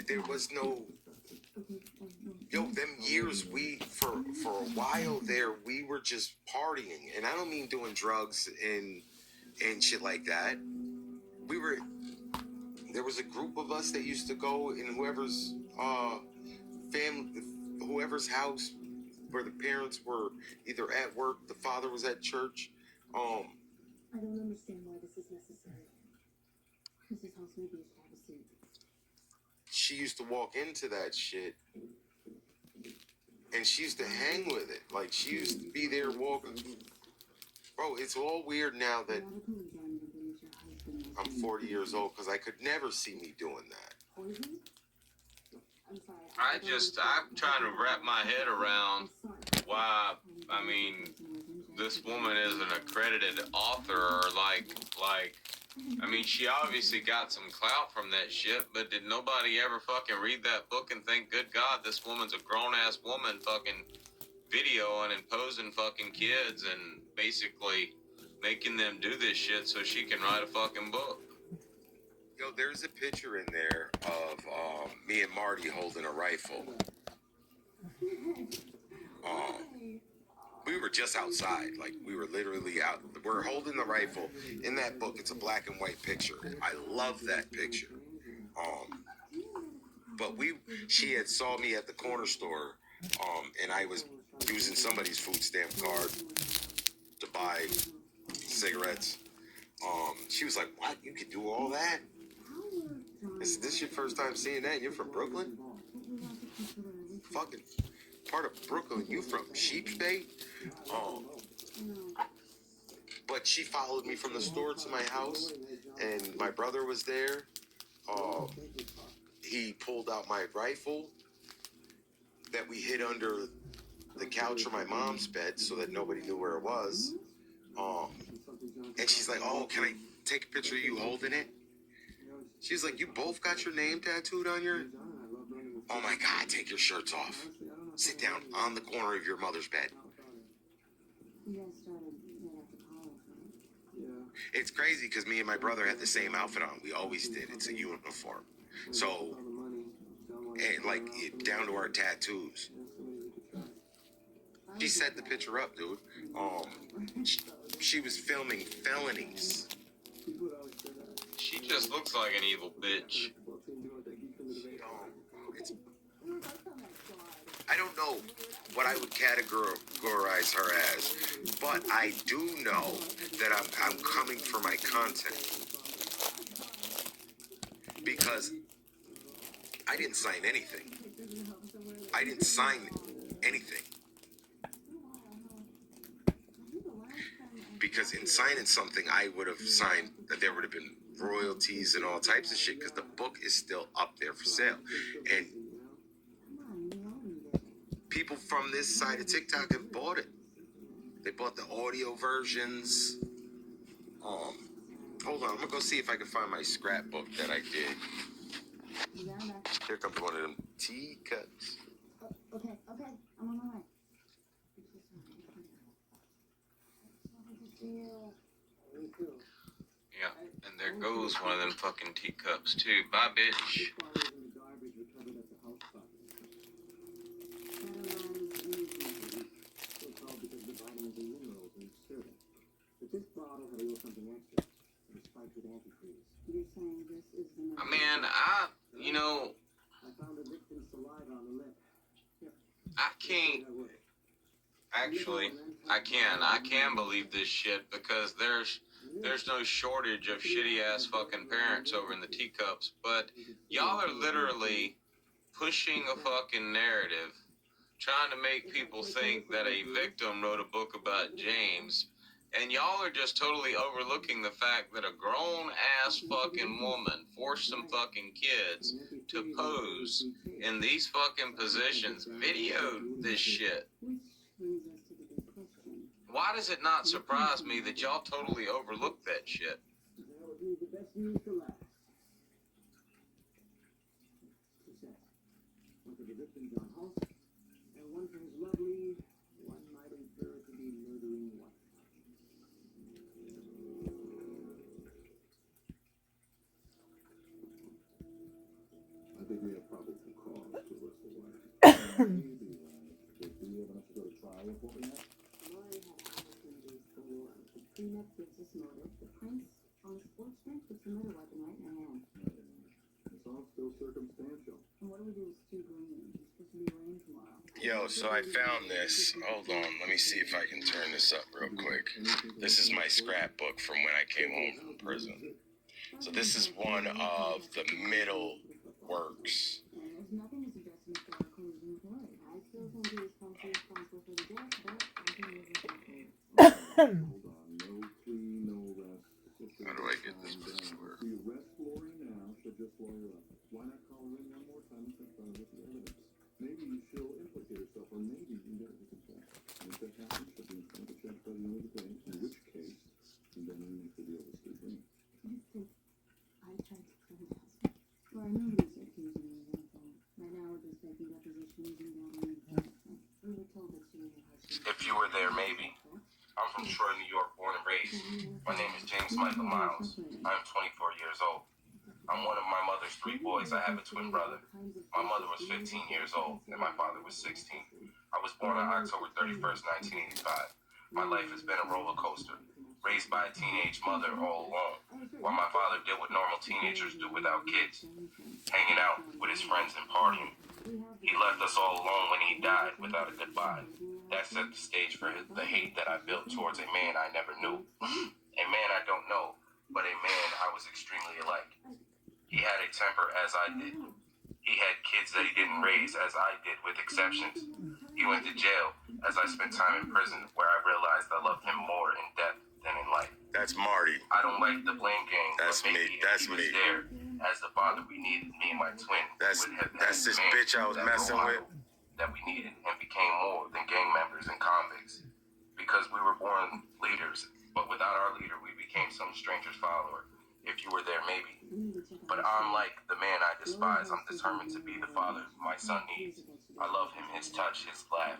there was no, yo, them years for a while there, we were just partying. And I don't mean doing drugs and shit like that. There was a group of us that used to go in whoever's family, whoever's house where the parents were either at work, the father was at church. I don't understand why this is necessary. Mrs. House, maybe you should have a seat. She used to walk into that shit and she used to hang with it. Like, she used to be there walking. Bro, it's all weird now that I'm 40 years old because I could never see me doing that. Poison? I'm sorry. I'm trying to wrap my head around why, I mean, this woman is an accredited author, or I mean, she obviously got some clout from that shit, but did nobody ever fucking read that book and think, good God, this woman's a grown-ass woman fucking videoing and posing fucking kids and basically making them do this shit so she can write a fucking book? Yo, there's a picture in there of me and Marty holding a rifle. We were just outside, like we were literally out. We're holding the rifle. In that book, it's a black and white picture. I love that picture. But she had saw me at the corner store, and I was using somebody's food stamp card to buy cigarettes. She was like, "What? You could do all that? Is this your first time seeing that? You're from Brooklyn? Fucking part of Brooklyn. You from Sheepsbay?" But she followed me from the store to my house, and my brother was there. He pulled out my rifle that we hid under the couch or my mom's bed so that nobody knew where it was. And she's like, "Oh, can I take a picture of you holding it?" She's like, "You both got your name tattooed on your..." Oh my God, take your shirts off. Sit down on the corner of your mother's bed. You guys started right after college, right? Yeah. It's crazy because me and my brother had the same outfit on. We always did. It's a uniform. So, and like down to our tattoos. She set the picture up, dude. She was filming felonies. She just looks like an evil bitch. I don't know what I would categorize her as, but I do know that I'm coming for my content because I didn't sign anything. I didn't sign anything. Because in signing something, I would have signed that there would have been royalties and all types of shit because the book is still up there for sale. And people from this side of TikTok have bought it. They bought the audio versions. Hold on, I'm gonna go see if I can find my scrapbook that I did. Here comes one of them teacups. Okay, I'm on my way. Yeah, and there goes one of them fucking teacups too. Bye, bitch. I mean, I can believe this shit because there's no shortage of shitty ass fucking parents over in the teacups, but y'all are literally pushing a fucking narrative, trying to make people think that a victim wrote a book about James, and y'all are just totally overlooking the fact that a grown-ass fucking woman forced some fucking kids to pose in these fucking positions, videoed this shit. Why does it not surprise me that y'all totally overlooked that shit? think we have probable cause to arrest the wife. Maybe would we have enough to go to trial with what we have? Lori had opportunities galore. The prenup gives us motive. The prints on the sports drink puts the murder weapon right in our hand. It's all still circumstantial. And what do we do with Stu Green? He's supposed to be arraigned tomorrow. Yo, so I found this. Hold on, let me see if I can turn this up real quick. This is my scrapbook from when I came home from prison. So this is one of the middle works. And there's nothing to suggest Mr. Arco was employed. I still think he was partially responsible for the death, but I think he was responsible. Hold on, no plea, no arrest. How do I get this bitch to work? We arrest Lori now, she'll just lawyer up. Why not call her in one more time and confront her with the evidence? Maybe she'll implicate herself, or maybe you can get her to confess. And if that happens, she'll be in front of the judge by the end of the day, in which case, and then we make the deal with Steve Green. I think I tried to kill my husband. Well, nobody's accusing me of anything. Right now, we're just taking depositions and gathering information. We were told that she was a husband. If you were there, maybe. I'm from Troy, New York, born and raised. My name is James Michael Miles. I am 24 years old. I'm one of my mother's 3 boys. I have a twin brother. My mother was 15 years old, and my father was 16. I was born on October 31st, 1985. My life has been a roller coaster. Raised by a teenage mother all alone, while my father did what normal teenagers do without kids, hanging out with his friends and partying. He left us all alone when he died without a goodbye. That set the stage for the hate that I built towards a man I never knew. A man I don't know, but a man I was extremely like. He had a temper as I did. He had kids that he didn't raise as I did, with exceptions. He went to jail as I spent time in prison, where I realized I loved him more in death than in life. That's Marty. I don't like the blame game. That's but maybe me. if That's he was me. there as the father we needed, me and my twin. That's would have this been bitch I was that messing role with. model that we needed, and became more than gang members and convicts. Because we were born leaders, but without our leader, we became some stranger's follower. If you were there, maybe. But unlike the man I despise, I'm determined to be the father my son needs. I love him, his touch, his laugh.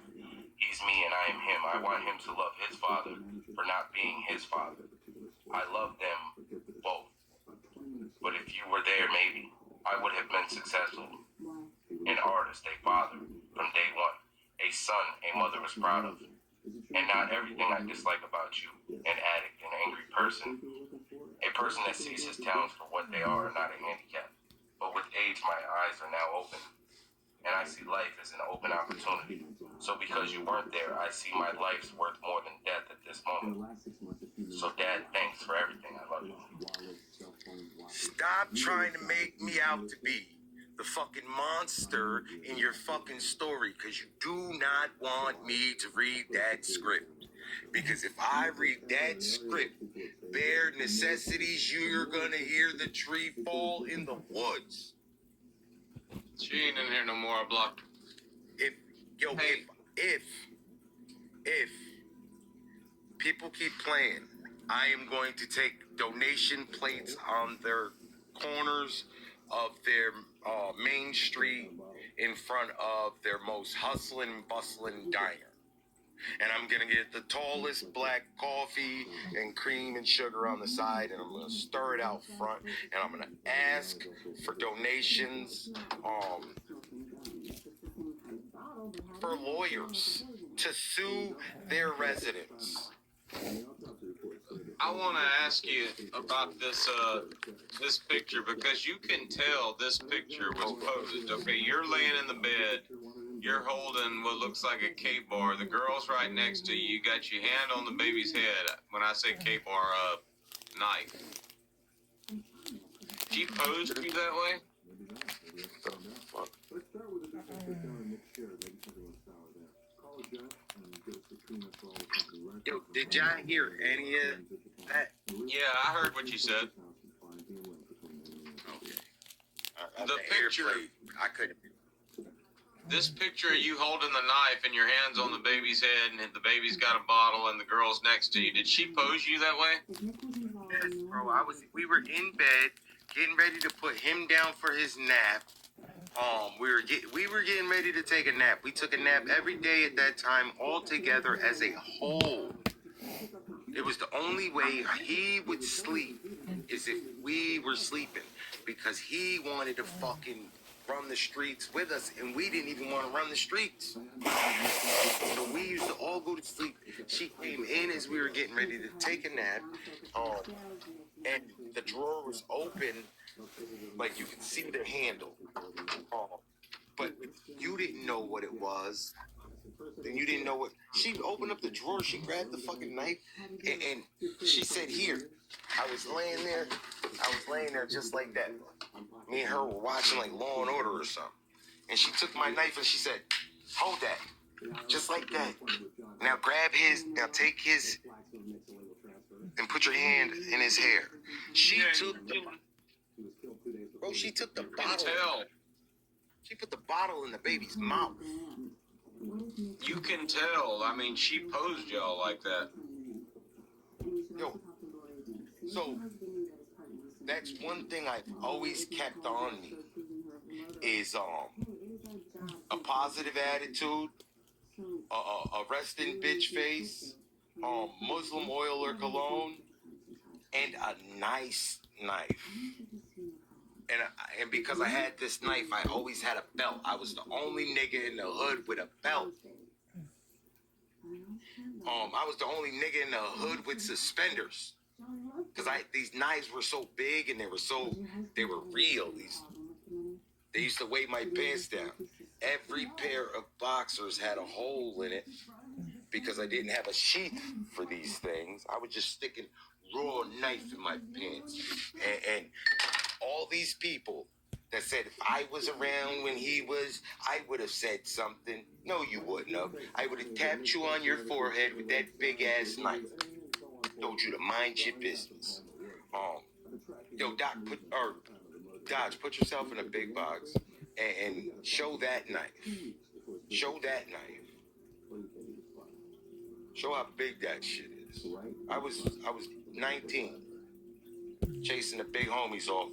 He's me and I am him. I want him to love his father for not being his father. I love them both. But if you were there, maybe, I would have been successful. An artist, a father, from day one. A son a mother was proud of. And not everything I dislike about you. An addict, an angry person. A person that sees his talents for what they are, not a handicap. But with age, my eyes are now open. And I see life as an open opportunity. So because you weren't there, I see my life's worth more than death at this moment. So Dad, thanks for everything. I love you. Stop trying to make me out to be the fucking monster in your fucking story, because you do not want me to read that script. Because if I read that script, bare necessities, you're gonna hear the tree fall in the woods. She ain't in here no more. I blocked her. Hey. If people keep playing, I am going to take donation plates on their corners of their main street in front of their most hustling, bustling diner. And I'm gonna get the tallest black coffee and cream and sugar on the side, and I'm gonna stir it out front, and I'm gonna ask for donations for lawyers to sue their residents. I want to ask you about this picture, because you can tell this picture was posed. Okay, you're laying in the bed. You're holding what looks like a K-bar. The girl's right next to you. You got your hand on the baby's head. When I say K-bar, knife. She posed you that way? Let's start with a mixed share. Maybe everyone's sour there. Call a judge and get us the prenup for all the company records. Yo, did y'all hear any of that? Yeah, I heard what you said. The picture. I couldn't. This picture of you holding the knife and your hands on the baby's head, and the baby's got a bottle and the girl's next to you. Did she pose you that way? Yes, bro. We were in bed, getting ready to put him down for his nap. We were getting ready to take a nap. We took a nap every day at that time, all together as a whole. It was the only way he would sleep is if we were sleeping, because he wanted to fucking run the streets with us, and we didn't even want to run the streets. So we used to all go to sleep. She came in as we were getting ready to take a nap, and the drawer was open, like you could see the handle. But you didn't know what it was. And you didn't know what. She opened up the drawer, she grabbed the fucking knife, and she said, "Here." I was laying there just like that. Me and her were watching like Law and Order or something. And she took my knife and she said, "Hold that." Just like that. Now take his, and put your hand in his hair. She took the bottle. She put the bottle in the baby's mouth. You can tell. I mean, she posed y'all like that. Yo, so that's one thing I've always kept on me is a positive attitude, a resting bitch face, Muslim oil or cologne, and a nice knife. And because I had this knife, I always had a belt. I was the only nigga in the hood with a belt. I was the only nigga in the hood with suspenders. Because these knives were so big and they were real. They used to weigh my pants down. Every pair of boxers had a hole in it because I didn't have a sheath for these things. I was just sticking raw knife in my pants. And all these people that said if I was around when he was, I would have said something. No, you wouldn't have. I would have tapped you on your forehead with that big ass knife. Told you to mind your business. Yo, Dodge, put yourself in a big box and show that knife. Show that knife. Show how big that shit is. I was 19, chasing the big homies off.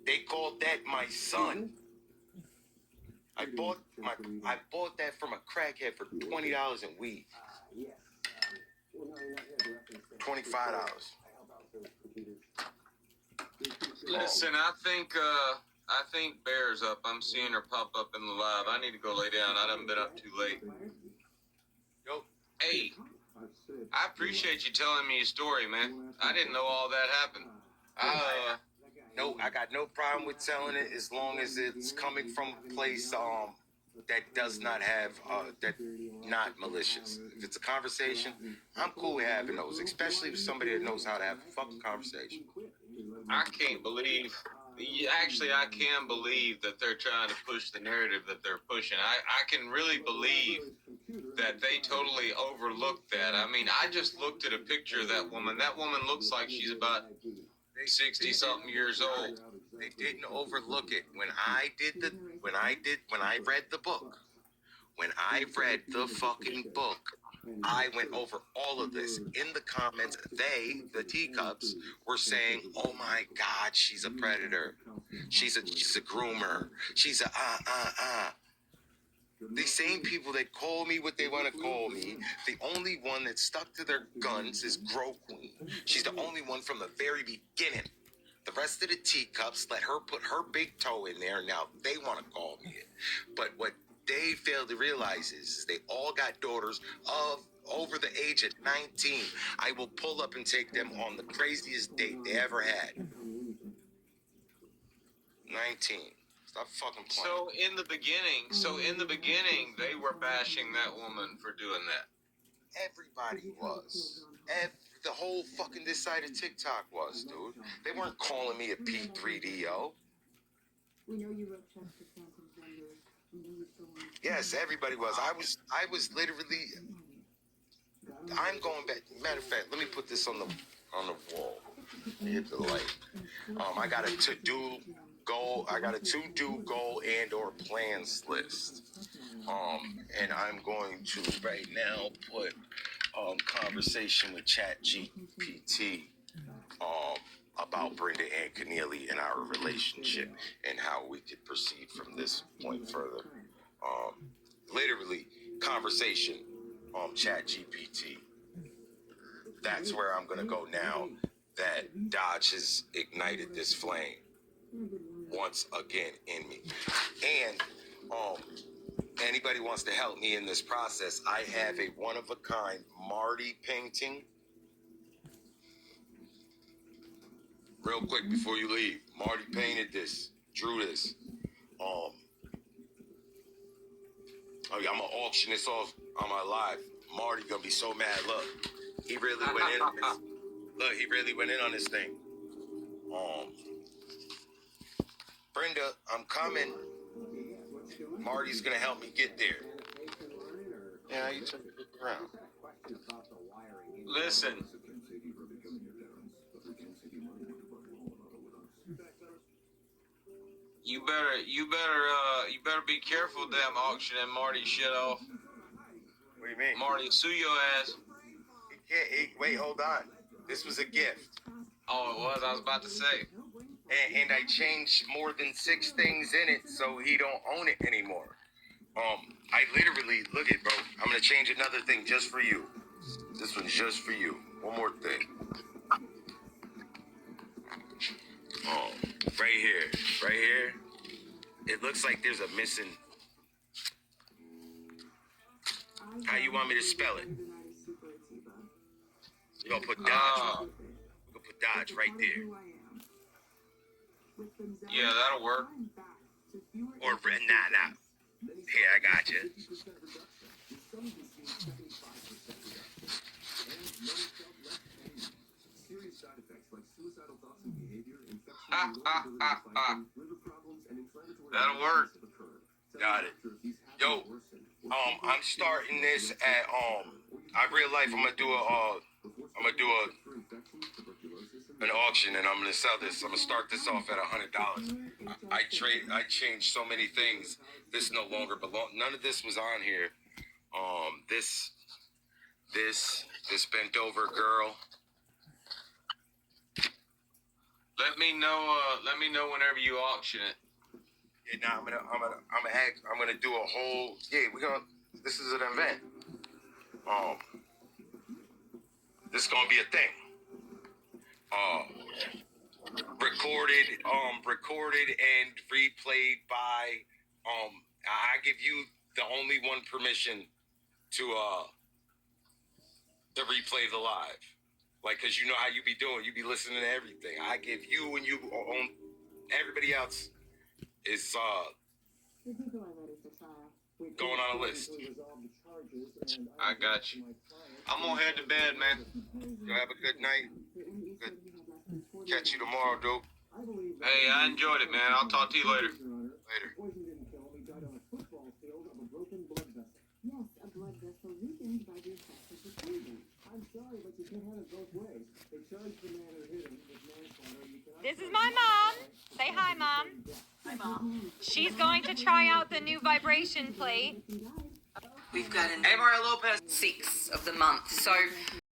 They called that my son. I bought that from a crackhead for $20 in weed. $25. Listen, I think Bear's up. I'm seeing her pop up in the live. I need to go lay down. I done been up too late. Yo. Hey, I appreciate you telling me your story, man. I didn't know all that happened. No, I got no problem with telling it as long as it's coming from a place that does not have that not malicious. If it's a conversation, I'm cool with having those, especially with somebody that knows how to have a fucking conversation. I can't believe. Actually, I can believe that they're trying to push the narrative that they're pushing. I can really believe that they totally overlooked that. I mean, I just looked at a picture of that woman. That woman looks like she's about 60-something years old. They didn't overlook it. When I read the book, when I read the fucking book, I went over all of this. In the comments, the teacups, were saying, "Oh my God, she's a predator. She's a groomer. She's a The same people that call me what they want to call me, the only one that stuck to their guns is Grow Queen. She's the only one from the very beginning. The rest of the teacups let her put her big toe in there. Now they want to call me it. But what they fail to realize is they all got daughters of over the age of 19. I will pull up and take them on the craziest date they ever had. 19. Stop fucking playing. So in the beginning, they were bashing that woman for doing that. Everybody was. The whole fucking this side of TikTok was, dude. They weren't calling me a P3DO. We know you wrote checks for Phantom Vendors. We know you still want. Yes, everybody was. I was literally. I'm going back. Matter of fact, let me put this on the wall. Hit the light. I got a to-do goal. I got a to-do goal and/or plans list. And I'm going to right now put conversation with ChatGPT about Brenda and Keneally and our relationship and how we could proceed from this point further. Literally, conversation ChatGPT. That's where I'm gonna go now that Dodge has ignited this flame. once again in me. And anybody wants to help me in this process, I have a one-of-a-kind Marty painting. Real quick before you leave, Marty painted this, drew this. Oh yeah, I'm gonna auction this off on my live. Marty gonna be so mad. Look, he really went in on this. Look, he really went in on this thing. Brenda, I'm coming. Marty's gonna help me get there. Yeah, you took it around. Listen, you better be careful, damn auctioning Marty shit off. What do you mean? Marty, sue your ass. He can't. Wait, hold on. This was a gift. Oh, it was. I was about to say. And I changed more than 6 things in it, so he don't own it anymore. I literally, look it, bro. I'm gonna change another thing just for you. This one's just for you. One more thing. Right here. It looks like there's a missing. How you want me to spell it? You gonna put Dodge? Oh. We're gonna put Dodge right there. Yeah, that'll work. Or nah. Here, I got you. Serious side effects like suicidal thoughts and behavior, infection, liver problems, and inflammatory That'll work. have occurred. Got it. Yo, I'm starting this at I real life I'm gonna do an auction and I'm gonna sell this. I'm gonna start this off at $100. I changed so many things. This no longer belong. None of this was on here. This bent over girl. Let me know whenever you auction it. And now I'm gonna do a whole. Yeah, this is an event. This is gonna be a thing. Recorded and replayed by. I give you the only one permission to replay the live, like, cause you know how you be doing. You be listening to everything. I give you and you own. Everybody else is going on a list. I got you. I'm gonna head to bed, man. You have a good night. Good. Catch you tomorrow, dude. Hey, I enjoyed it, man. I'll talk to you later. Later. Yes, a blood vessel weakened by the effects of the poison. I'm sorry, but you can't have it both ways. They charged the man who hit him with manslaughter. You cannot This is my mom. Say hi, Mom. Hi, Mom. She's going to try out the new vibration plate. We've got an Mario Lopez 6 of the month. So